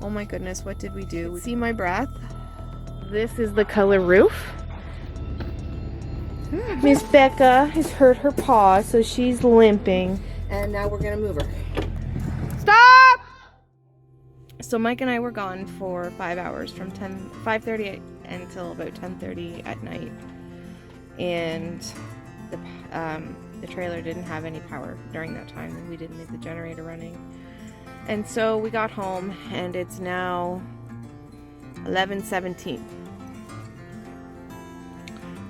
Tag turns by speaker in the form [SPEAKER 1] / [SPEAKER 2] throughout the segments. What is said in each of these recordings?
[SPEAKER 1] Oh my goodness, what did we do? See my breath? This is the color roof. Miss Bekah has hurt her paw, so she's limping. And now we're gonna move her. Stop! So Mike and I were gone for 5 hours from 5:30 until about 10:30 at night. And the trailer didn't have any power during that time, and we didn't leave the generator running. And so we got home, and it's now 11:17.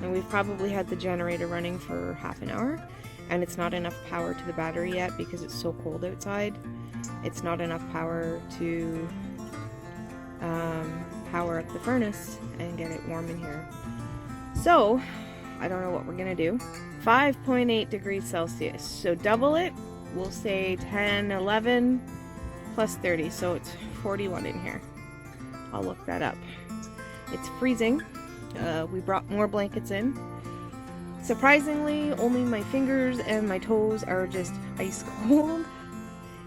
[SPEAKER 1] And we've probably had the generator running for half an hour, and it's not enough power to the battery yet because it's so cold outside. It's not enough power to power up the furnace and get it warm in here. So I don't know what we're gonna do. 5.8 degrees Celsius, so double it, we'll say 10, 11 plus 30, so it's 41 in here. I'll look that up. It's freezing. We brought more blankets in. Surprisingly, only my fingers and my toes are just ice cold.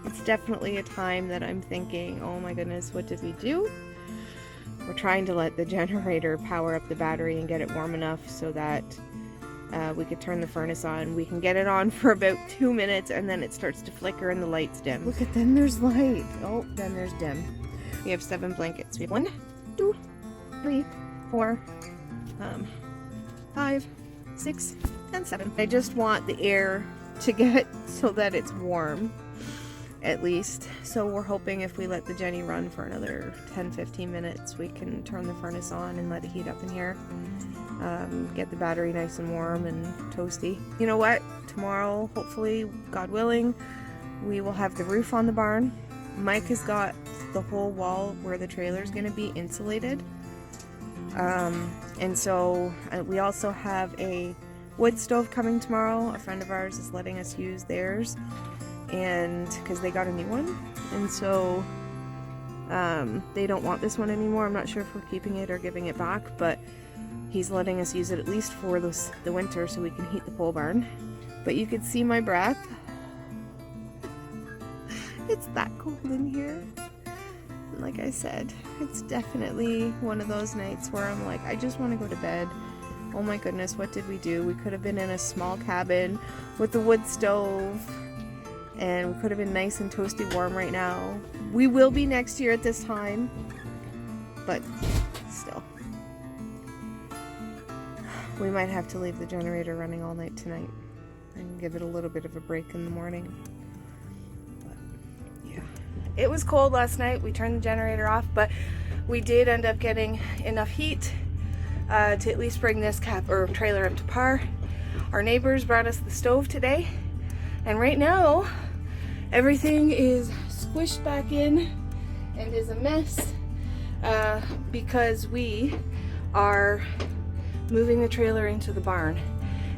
[SPEAKER 1] It's definitely a time that I'm thinking, oh my goodness, what did we do? We're trying to let the generator power up the battery and get it warm enough so that we could turn the furnace on. We can get it on for about 2 minutes and then it starts to flicker and the lights dim. Look at then there's light. Oh, then there's dim. We have 7 blankets. We have 1, 2, 3, 4, 5, 6, and 7. I just want the air to get so that it's warm, at least. So we're hoping if we let the Jenny run for another 10-15 minutes, we can turn the furnace on and let it heat up in here. Get the battery nice and warm and toasty. You know what? Tomorrow, hopefully, God willing, we will have the roof on the barn. Mike has got the whole wall where the trailer is going to be insulated. And so we also have a wood stove coming tomorrow. A friend of ours is letting us use theirs, and because they got a new one, and so they don't want this one anymore. I'm not sure if we're keeping it or giving it back, but he's letting us use it at least for the winter so we can heat the pole barn. But you could see my breath. It's that cold in here. And like I said, it's definitely one of those nights where I'm like, I just want to go to bed. Oh my goodness, what did we do? We could have been in a small cabin with a wood stove, and we could have been nice and toasty warm right now. We will be next year at this time, but still. We might have to leave the generator running all night tonight and give it a little bit of a break in the morning. It was cold last night. We turned the generator off, but we did end up getting enough heat to at least bring this trailer up to par. Our neighbors brought us the stove today, and right now everything is squished back in and is a mess because we are moving the trailer into the barn,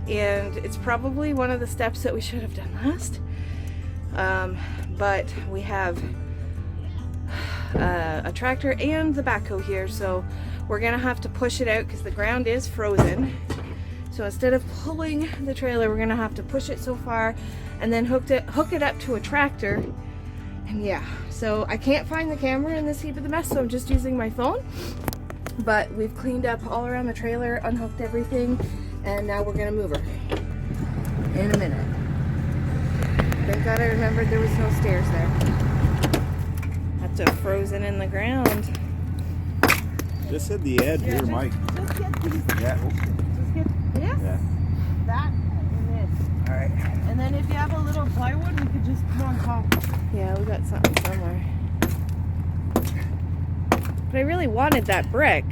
[SPEAKER 1] and it's probably one of the steps that we should have done last, but we have a tractor and the backhoe here, so we're gonna have to push it out because the ground is frozen. So instead of pulling the trailer, we're gonna have to push it so far and then hook it up to a tractor. And yeah, so I can't find the camera in this heap of the mess, so I'm just using my phone. But we've cleaned up all around the trailer, unhooked everything, and now we're gonna move her in a minute. Thank God I remembered there was no stairs there. Have to have frozen in the ground.
[SPEAKER 2] Just hit the edge here, Mike.
[SPEAKER 1] Just get these.
[SPEAKER 2] Yeah.
[SPEAKER 1] Just get this,
[SPEAKER 2] Yeah.
[SPEAKER 1] that, and this.
[SPEAKER 2] All right.
[SPEAKER 1] And then if you have a little plywood, we could just put on top. Yeah, we got something somewhere. But I really wanted that brick.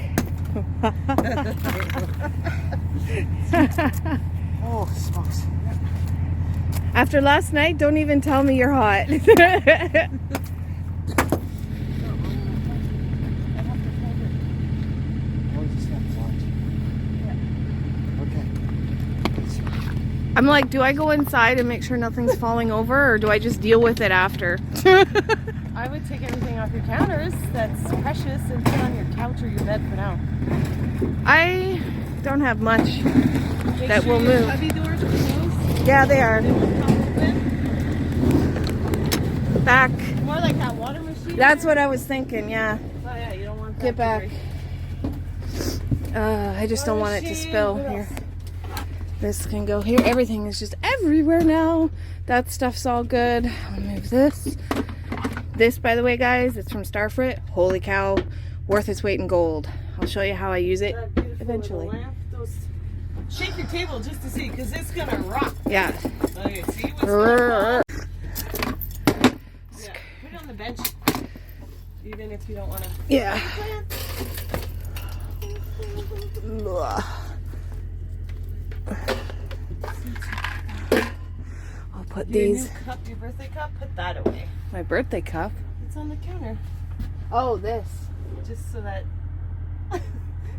[SPEAKER 2] Oh, smokes.
[SPEAKER 1] After last night, don't even tell me you're hot. I'm like, do I go inside and make sure nothing's falling over, or do I just deal with it after?
[SPEAKER 3] I would take everything off your counters that's precious and put on your couch or your bed for now.
[SPEAKER 1] I don't have much that will
[SPEAKER 3] Your
[SPEAKER 1] move.
[SPEAKER 3] cubby doors are closed.
[SPEAKER 1] Yeah, they are.
[SPEAKER 3] They won't pop open.
[SPEAKER 1] Back.
[SPEAKER 3] More like that water machine
[SPEAKER 1] That's what I was thinking, yeah.
[SPEAKER 3] Oh yeah, you don't want that.
[SPEAKER 1] Get back. I just don't want it to spill
[SPEAKER 3] What
[SPEAKER 1] here.
[SPEAKER 3] else?
[SPEAKER 1] This can go here. Everything is just everywhere now. That stuff's all good. I'll move this. This, by the way, guys, it's from Starfrit. Holy cow, worth its weight in gold. I'll show you how I use it
[SPEAKER 3] That beautiful
[SPEAKER 1] eventually.
[SPEAKER 3] little lamp. Shake your table just to see, because it's gonna rock.
[SPEAKER 1] Yeah.
[SPEAKER 3] Okay, see what's going on? Yeah, put it on the bench, even if you don't want to.
[SPEAKER 1] Yeah. I'll put
[SPEAKER 3] Your
[SPEAKER 1] these.
[SPEAKER 3] new cup, your birthday cup, put that away.
[SPEAKER 1] My birthday cup.
[SPEAKER 3] It's on the counter,
[SPEAKER 1] Oh, this.
[SPEAKER 3] just so that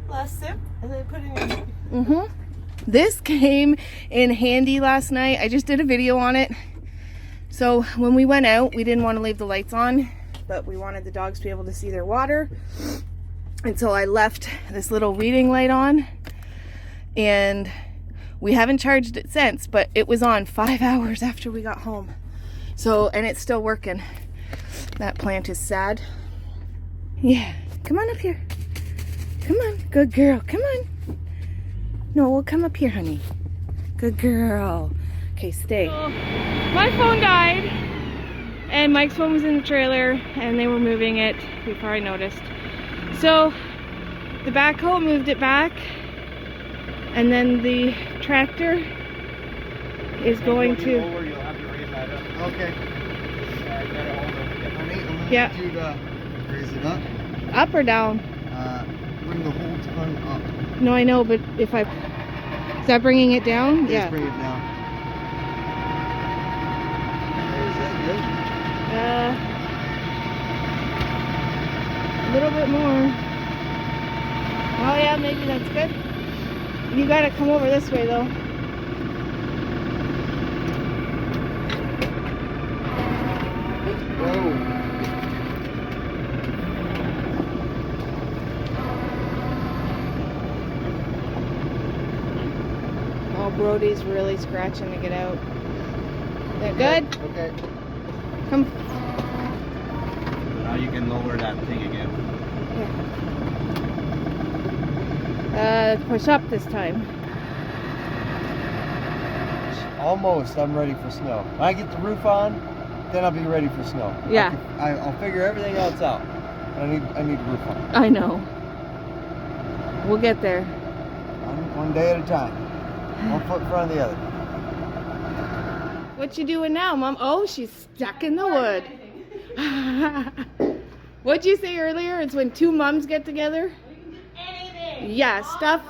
[SPEAKER 3] last sip, and then put it in your.
[SPEAKER 1] Mm-hmm. This came in handy last night. I just did a video on it. So when we went out, we didn't want to leave the lights on, but we wanted the dogs to be able to see their water. And so I left this little reading light on, and we haven't charged it since, but it was on 5 hours after we got home. So, and it's still working. That plant is sad. Yeah, come on up here. Come on, good girl, come on. No, we'll come up here, honey. Good girl. Okay, stay. So, my phone died, and Mike's phone was in the trailer, and they were moving it before I noticed. So, the backhoe moved it back, and then the tractor is going to...
[SPEAKER 2] Lower, you'll have to raise that up. Okay.
[SPEAKER 1] Yeah.
[SPEAKER 2] You to raise it up.
[SPEAKER 1] Up or down?
[SPEAKER 2] Bring the whole ton up.
[SPEAKER 1] No, I know, but if I... Is that bringing it down?
[SPEAKER 2] Just bring it down. Is that
[SPEAKER 1] A little bit more. Oh yeah, maybe that's good. You gotta come over this way though.
[SPEAKER 2] Whoa.
[SPEAKER 1] Oh, Brody's really scratching to get out. That good?
[SPEAKER 2] Okay.
[SPEAKER 1] Come.
[SPEAKER 2] Now you can lower that thing again.
[SPEAKER 1] Push up this time.
[SPEAKER 2] Almost, I'm ready for snow. When I get the roof on, then I'll be ready for snow.
[SPEAKER 1] Yeah.
[SPEAKER 2] I'll figure everything else out. I need the roof on.
[SPEAKER 1] I know. We'll get there.
[SPEAKER 2] One day at a time. One foot in front of the other.
[SPEAKER 1] What you doing now, Mom? Oh, she's stuck in the wood. What'd you say earlier? It's when two moms get together?
[SPEAKER 3] Anything.
[SPEAKER 1] Yeah, stuff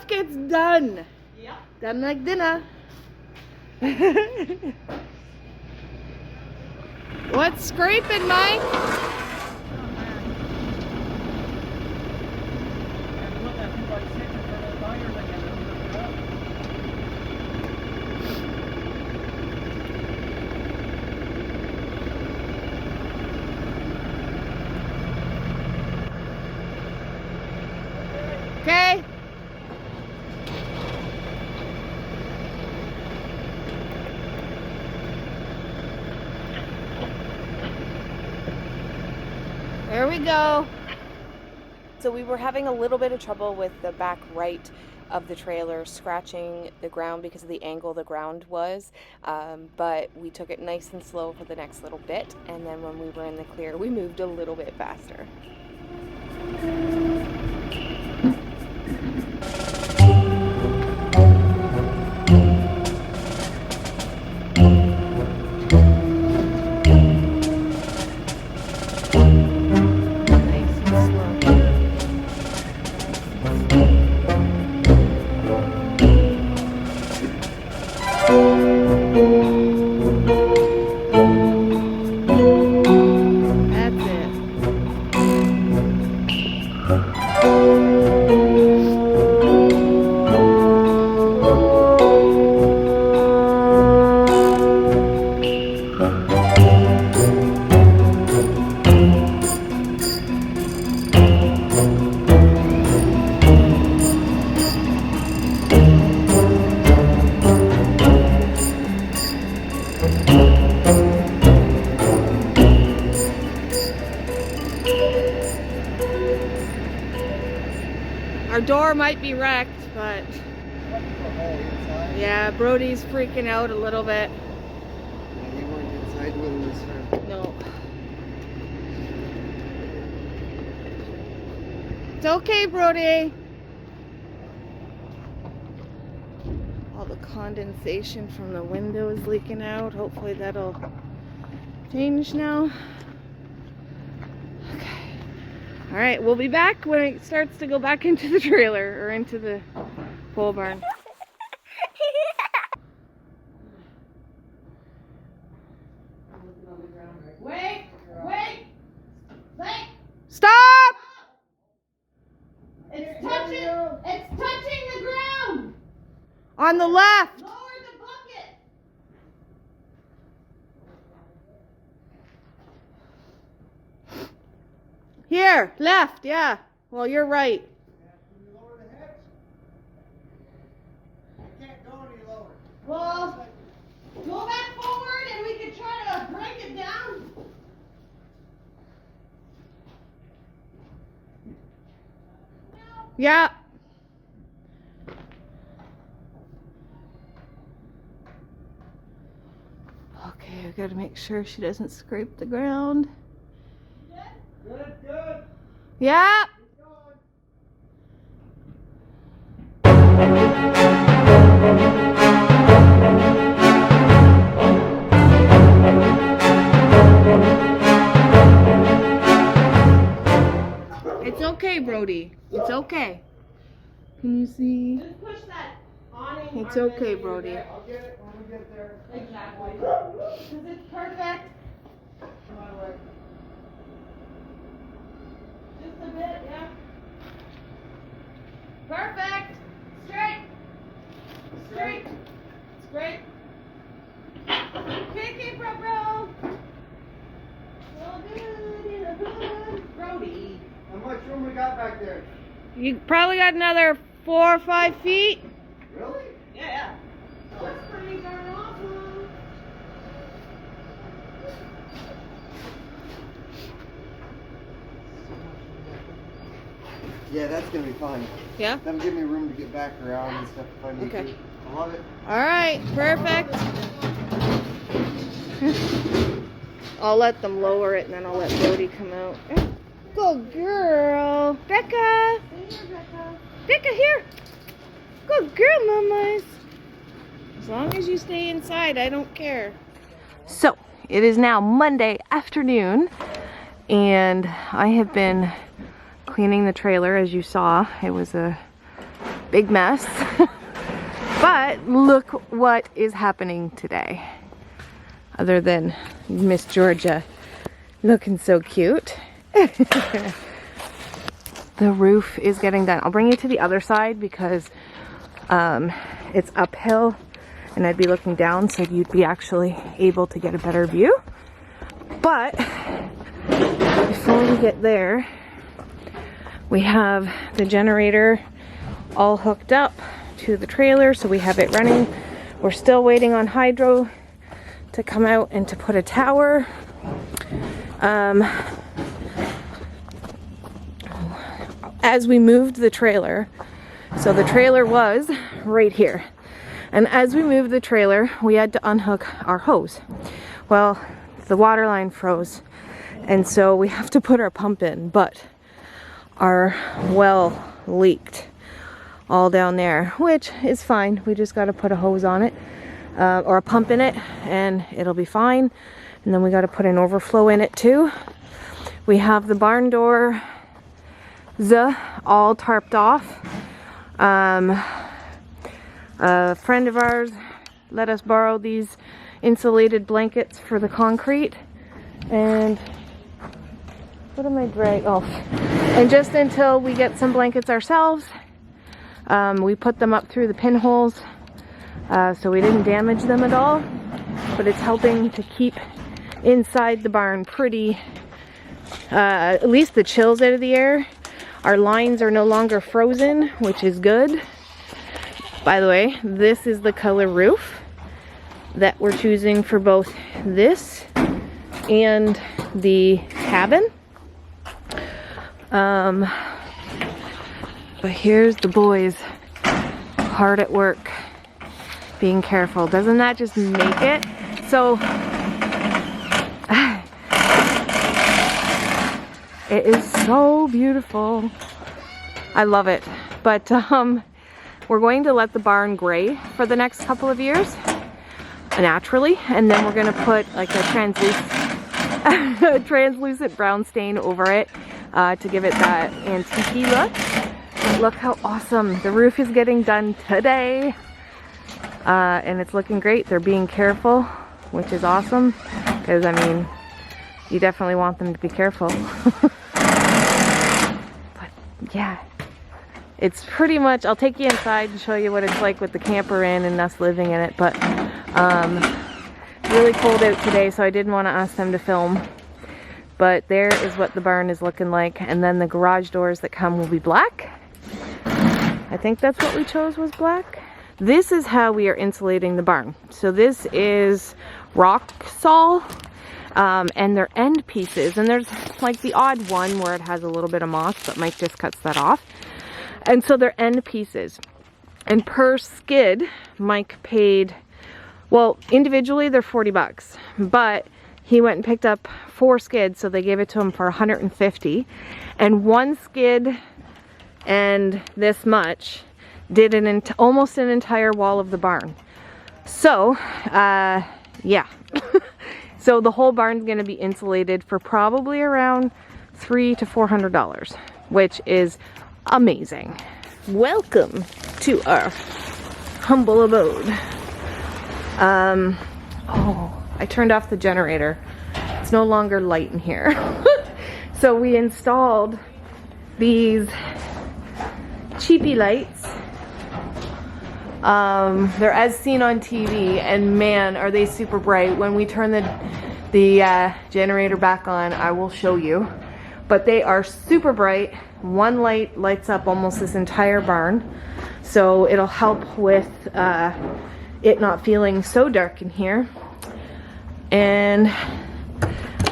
[SPEAKER 1] gets done.
[SPEAKER 3] Yep.
[SPEAKER 1] Done like dinner. What's scraping, Mike? Okay. There we go. So we were having a little bit of trouble with the back right of the trailer scratching the ground because of the angle the ground was, but we took it nice and slow for the next little bit, and then when we were in the clear we moved a little bit faster. That's it. door might be wrecked, but yeah, Brody's freaking out a little bit.
[SPEAKER 2] Yeah, you weren't inside with him this time.
[SPEAKER 1] No. It's okay, Brody. All the condensation from the window is leaking out. Hopefully that'll change now. Okay. All right, we'll be back when it starts to go back into the trailer or into the pole barn. Wait! Stop! It's touching the ground! On the left! Lower the bucket! Here, left, yeah. Well, you're right.
[SPEAKER 2] Can you lower the heads? I can't go any lower.
[SPEAKER 1] Well, go back forward and we can try to break it down. Yeah. Okay, I gotta make sure she doesn't scrape the ground.
[SPEAKER 2] Good.
[SPEAKER 1] Yeah.
[SPEAKER 2] Keep going.
[SPEAKER 1] It's okay, Brody. It's okay. Can you see?
[SPEAKER 3] Just push that awning.
[SPEAKER 1] It's okay, Brody.
[SPEAKER 2] I'll get it when we get there.
[SPEAKER 3] Exactly. Because it's perfect.
[SPEAKER 2] Come on, Rick.
[SPEAKER 3] Just a bit, yeah.
[SPEAKER 1] Perfect. Straight.
[SPEAKER 3] Straight. Straight.
[SPEAKER 1] Kick it, bro.
[SPEAKER 3] So good in a hood. Brody.
[SPEAKER 2] How much room we got back there?
[SPEAKER 1] You probably got another 4 or 5 feet.
[SPEAKER 2] Really?
[SPEAKER 3] Yeah. That's pretty darn awesome.
[SPEAKER 2] Yeah, that's gonna be fine.
[SPEAKER 1] Yeah?
[SPEAKER 2] That'll give me room to get back around and stuff if I need
[SPEAKER 1] Okay.
[SPEAKER 2] to. I love it.
[SPEAKER 1] All right, perfect. I'll let them lower it and then I'll let Brody come out. Good girl. Bekah. Bekah, here. Good girl, mamas. As long as you stay inside, I don't care. So, it is now Monday afternoon, and I have been cleaning the trailer, as you saw. It was a big mess. But look what is happening today. Other than Miss Georgia looking so cute. The roof is getting done. I'll bring you to the other side because it's uphill and I'd be looking down, so you'd be actually able to get a better view. But before we get there, we have the generator all hooked up to the trailer, so we have it running. We're still waiting on hydro to come out and to put a tower. As we moved the trailer, so the trailer was right here, and as we moved the trailer, we had to unhook our hose. Well, the water line froze, and so we have to put our pump in, but our well leaked all down there, which is fine. We just got to put a hose on it, or a pump in it, and it'll be fine. And then we got to put an overflow in it too. We have the barn door all tarped off. A friend of ours let us borrow these insulated blankets for the concrete, and what am I dragging? Oh, and just until we get some blankets ourselves, we put them up through the pinholes, so we didn't damage them at all, but it's helping to keep inside the barn pretty, at least the chills out of the air. Our lines are no longer frozen, which is good. By the way, this is the color roof that we're choosing for both this and the cabin. But here's the boys hard at work, being careful. Doesn't that just make it? So it is so beautiful. I love it. But we're going to let the barn gray for the next couple of years naturally, and then we're going to put like a translucent brown stain over it to give it that antique look. But look how awesome. The roof is getting done today, and it's looking great. They're being careful, which is awesome, because I mean, you definitely want them to be careful. But yeah, it's pretty much, I'll take you inside and show you what it's like with the camper in and us living in it. But really cold out today, so I didn't want to ask them to film. But there is what the barn is looking like, and then the garage doors that come will be black. I think that's what we chose, was black. This is how we are insulating the barn. So this is rock salt, and they're end pieces, and there's like the odd one where it has a little bit of moss, but Mike just cuts that off. And so they're end pieces, and per skid Mike paid, well, individually they're 40 bucks, but he went and picked up 4 skids, so they gave it to him for 150, and 1 skid and this much did almost an entire wall of the barn. So yeah. So the whole barn's gonna be insulated for probably around $300 to $400, which is amazing. Welcome to our humble abode. Oh, I turned off the generator. It's no longer light in here. So we installed these cheapy lights. They're as seen on TV, and man, are they super bright. When we turn the generator back on, I will show you. But they are super bright. One light lights up almost this entire barn, so it'll help with it not feeling so dark in here. And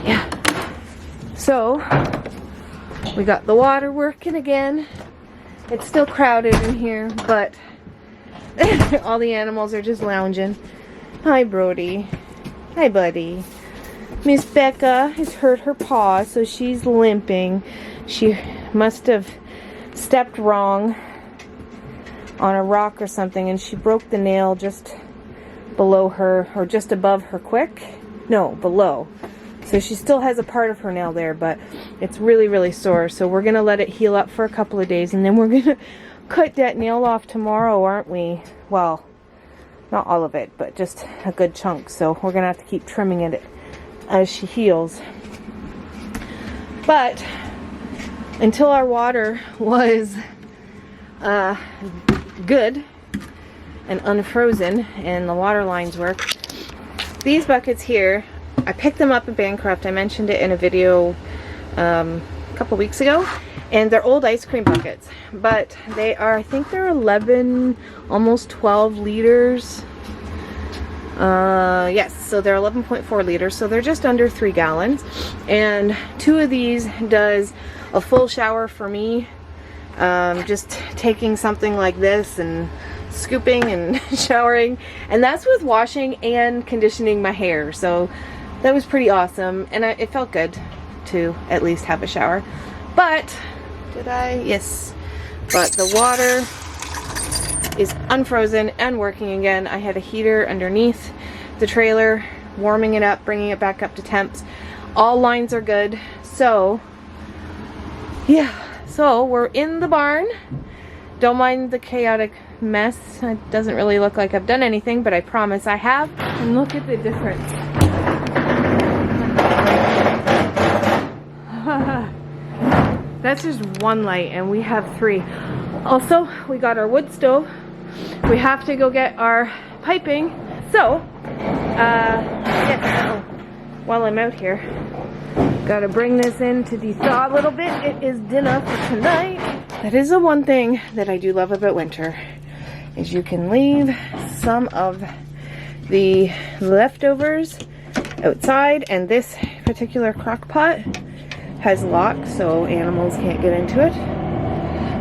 [SPEAKER 1] yeah, so we got the water working again. It's still crowded in here, but all the animals are just lounging. Hi, Brody. Hi, buddy. Miss Bekah has hurt her paw, so she's limping. She must have stepped wrong on a rock or something, and she broke the nail just below her, or just above her quick. No, below. So she still has a part of her nail there, but it's really, really sore. So we're going to let it heal up for a couple of days, and then we're going to cut that nail off tomorrow, aren't we? Well, not all of it, but just a good chunk. So we're going to have to keep trimming it as she heals. But until our water was good and unfrozen and the water lines work, these buckets here, I picked them up at Bancroft. I mentioned it in a video a couple weeks ago, and they're old ice cream buckets, but they are, I think they're 11, almost 12 liters. Yes, so they're 11.4 liters, so they're just under 3 gallons, and 2 of these does a full shower for me. Just taking something like this and scooping and showering, and that's with washing and conditioning my hair, so that was pretty awesome, and it felt good to at least have a shower. But did I? Yes. But the water is unfrozen and working again. I had a heater underneath the trailer, warming it up, bringing it back up to temps. All lines are good. So yeah, so we're in the barn. Don't mind the chaotic mess. It doesn't really look like I've done anything, but I promise I have. And look at the difference. That's just one light, and we have 3. Also, we got our wood stove. We have to go get our piping. So, yeah, while I'm out here, gotta bring this in to de-thaw a little bit. It is dinner for tonight. That is the one thing that I do love about winter, is you can leave some of the leftovers outside, and this particular crock pot has locks so animals can't get into it.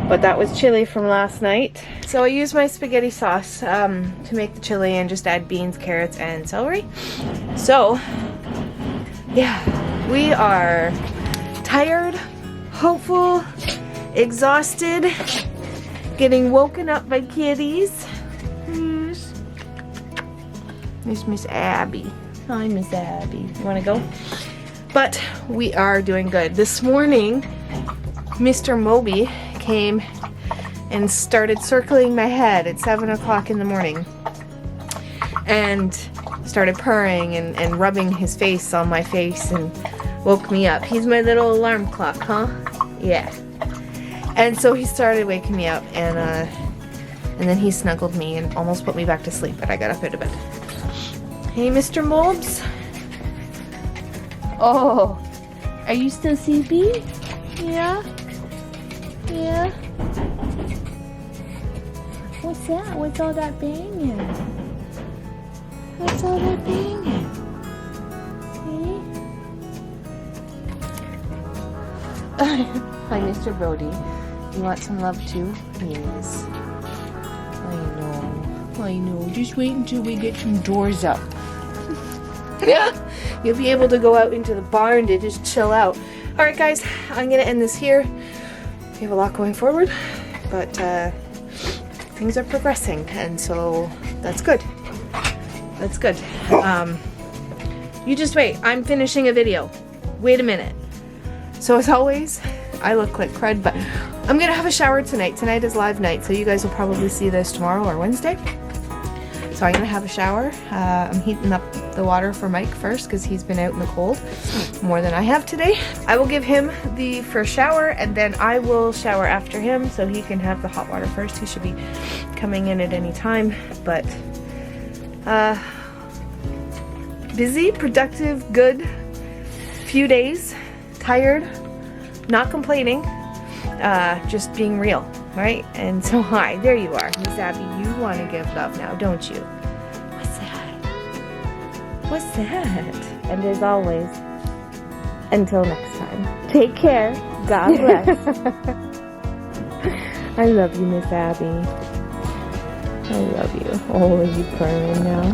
[SPEAKER 1] but that was chili from last night. So I used my spaghetti sauce to make the chili and just add beans, carrots, and celery. So, yeah, we are tired, hopeful, exhausted, getting woken up by kitties. There's Miss Abby. Hi, Miss Abby. You want to go? But we are doing good. This morning, Mr. Moby came and started circling my head at 7 o'clock in the morning and started purring and rubbing his face on my face and woke me up. He's my little alarm clock, huh? Yeah. And so he started waking me up, and then he snuggled me and almost put me back to sleep, but I got up out of bed. Hey, Mr. Mobs. Oh, are you still sleepy? Yeah? Yeah? What's that? What's all that banging? What's all that banging? Hi, Mr. Brody. You want some love too? Yes. I know. Just wait until we get some doors up. Yeah, you'll be able to go out into the barn to just chill out. Alright guys, I'm going to end this here. We have a lot going forward, but things are progressing, and so that's good. That's good. You just wait. I'm finishing a video. Wait a minute. So as always, I look like crud, but I'm going to have a shower tonight. Tonight is live night, so you guys will probably see this tomorrow or Wednesday. So I'm going to have a shower. I'm heating up the water for Mike first because he's been out in the cold more than I have today. I will give him the first shower, and then I will shower after him so he can have the hot water first. He should be coming in at any time, but busy, productive, good few days, tired, not complaining, just being real. Right? And so, hi, there you are. Miss Abby, you want to give love now, don't you? What's that? What's that? And as always, until next time, take care. God bless. I love you, Miss Abby. I love you. Oh, are you purring now?